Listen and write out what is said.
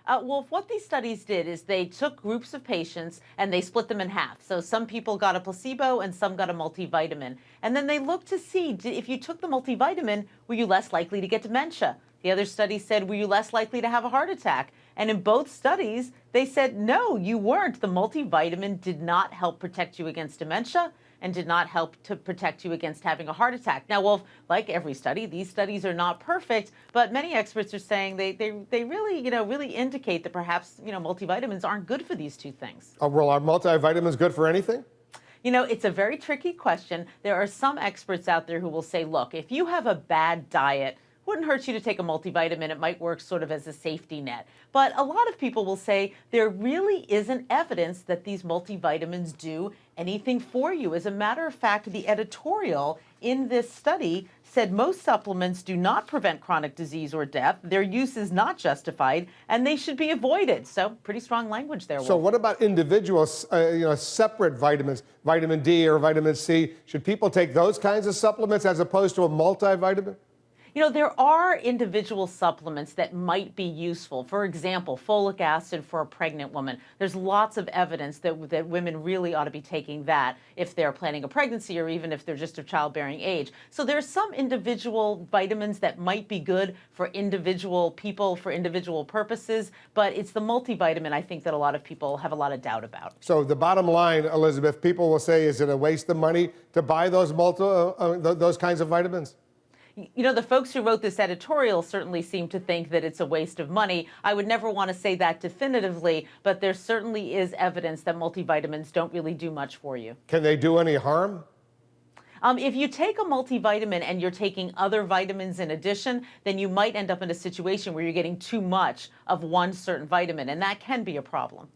Well, what these studies did is they took groups of patients and they split them in half. So some people got a placebo and some got a multivitamin. And then they looked to see if you took the multivitamin, were you less likely to get dementia? The other study said, were you less likely to have a heart attack? And in both studies, they said, no, you weren't. The multivitamin did not help protect you against dementia and did not help to protect you against having a heart attack. Now, well, like every study, these studies are not perfect, but many experts are saying they really, really indicate that perhaps, multivitamins aren't good for these two things. Well, are multivitamins good for anything? It's a very tricky question. There are some experts out there who will say, look, if you have a bad diet, wouldn't hurt you to take a multivitamin. It might work sort of as a safety net. But a lot of people will say there really isn't evidence that these multivitamins do anything for you. As a matter of fact, the editorial in this study said most supplements do not prevent chronic disease or death. Their use is not justified, and they should be avoided. So pretty strong language there, Wolf. So what about individuals, separate vitamins, vitamin D or vitamin C? Should people take those kinds of supplements as opposed to a multivitamin? There are individual supplements that might be useful. For example, folic acid for a pregnant woman. There's lots of evidence that women really ought to be taking that if they're planning a pregnancy or even if they're just of childbearing age. So there's some individual vitamins that might be good for individual people, for individual purposes, but it's the multivitamin, I think, that a lot of people have a lot of doubt about. So the bottom line, Elizabeth, people will say, is it a waste of money to buy those those kinds of vitamins? The folks who wrote this editorial certainly seem to think that it's a waste of money. I would never want to say that definitively, but there certainly is evidence that multivitamins don't really do much for you. Can they do any harm? If you take a multivitamin and you're taking other vitamins in addition, then you might end up in a situation where you're getting too much of one certain vitamin, and that can be a problem.